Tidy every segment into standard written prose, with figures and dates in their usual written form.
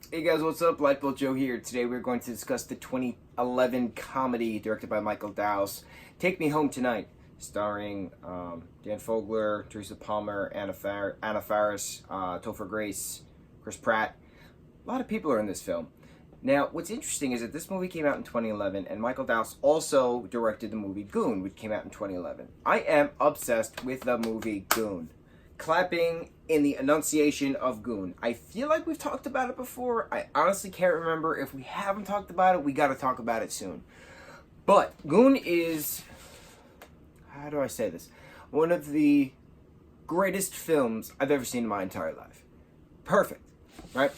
Hey guys, what's up? Lightboltjoe here. Today we're going to discuss the 2011 comedy directed by Michael Dowse, Take Me Home Tonight, starring Dan Fogler, Teresa Palmer, Anna Faris, Topher Grace, Chris Pratt. A lot of people are in this film. Now, what's interesting is that this movie came out in 2011, and Michael Dowse also directed the movie Goon, which came out in 2011. I am obsessed with the movie Goon. Clapping in the enunciation of Goon. I feel like we've talked about it before. I honestly can't remember. If we haven't talked about it, we got to talk about it soon. But Goon is, how do I say this? One of the greatest films I've ever seen in my entire life. Perfect, right?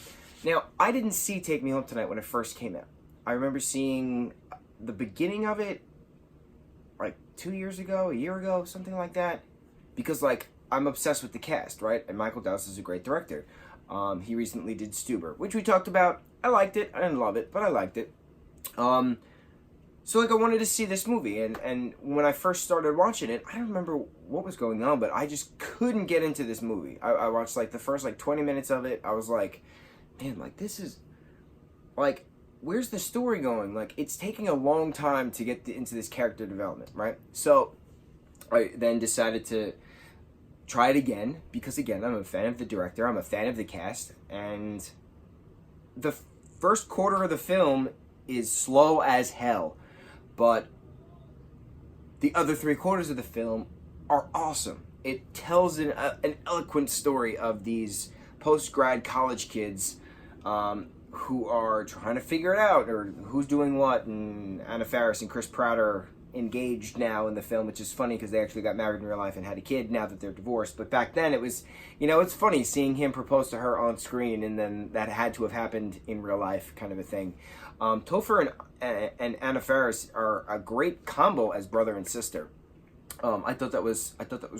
Now, I didn't see Take Me Home Tonight when it first came out. I remember seeing the beginning of it like 2 years ago, a year ago, something like that. Because, like, I'm obsessed with the cast, right? And Michael Dowse is a great director. He recently did Stuber, which we talked about. I liked it. I didn't love it, but I liked it. So, like, I wanted to see this movie. And when I first started watching it, I don't remember what was going on, but I just couldn't get into this movie. I watched, like, the first, 20 minutes of it. I was like, man, like, this is, like, where's the story going? Like, it's taking a long time to get into this character development, right? So, I then decided to try it again, because again, I'm a fan of the director, I'm a fan of the cast, and the first quarter of the film is slow as hell, but the other 3 quarters of the film are awesome. It tells an eloquent story of these post-grad college kids who are trying to figure it out, or who's doing what, and Anna Faris and Chris Pratt are engaged now in the film, which is funny because they actually got married in real life and had a kid now that they're divorced. But back then it was, it's funny seeing him propose to her on screen, and then that had to have happened in real life, kind of a thing. Topher and Anna Faris are a great combo as brother and sister. I thought that was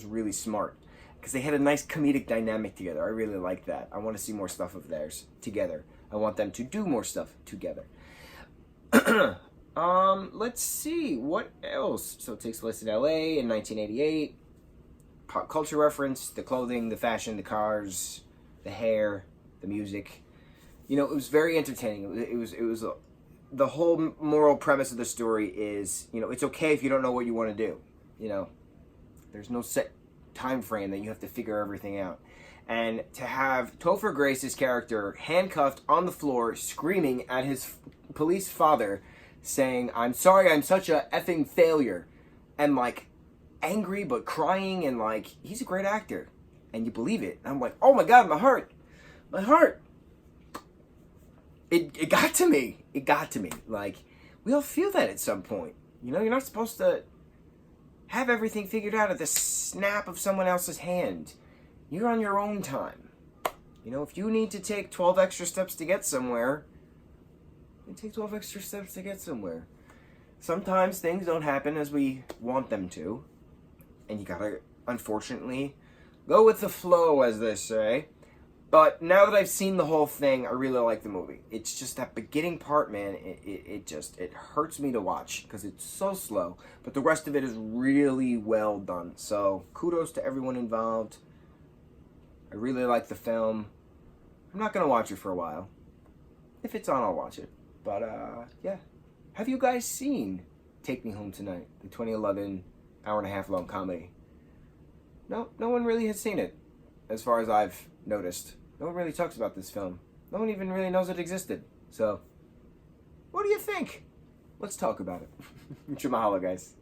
really smart because they had a nice comedic dynamic together. I really like that. I want to see more stuff of theirs together. I want them to do more stuff together. Let's see, what else? So it takes place in LA in 1988. Pop culture reference, the clothing, the fashion, the cars, the hair, the music. It was very entertaining. It was the whole moral premise of the story is, it's okay if you don't know what you want to do. There's no set time frame that you have to figure everything out. And to have Topher Grace's character handcuffed on the floor, screaming at his police father, saying, "I'm sorry, I'm such a effing failure," and like angry but crying, and like he's a great actor, and you believe it. And I'm like, oh my god, my heart. It got to me. It got to me. Like, we all feel that at some point. You're not supposed to have everything figured out at the snap of someone else's hand. You're on your own time. If you need to take 12 extra steps to get somewhere, it takes 12 extra steps to get somewhere. Sometimes things don't happen as we want them to, and you gotta, unfortunately, go with the flow, as they say. But now that I've seen the whole thing, I really like the movie. It's just that beginning part, man, it hurts me to watch because it's so slow. But the rest of it is really well done. So kudos to everyone involved. I really like the film. I'm not gonna watch it for a while. If it's on, I'll watch it. But, yeah. Have you guys seen Take Me Home Tonight, the 2011 hour-and-a-half long comedy? No one really has seen it, as far as I've noticed. No one really talks about this film. No one even really knows it existed. So, what do you think? Let's talk about it. Mucho mahalo, guys.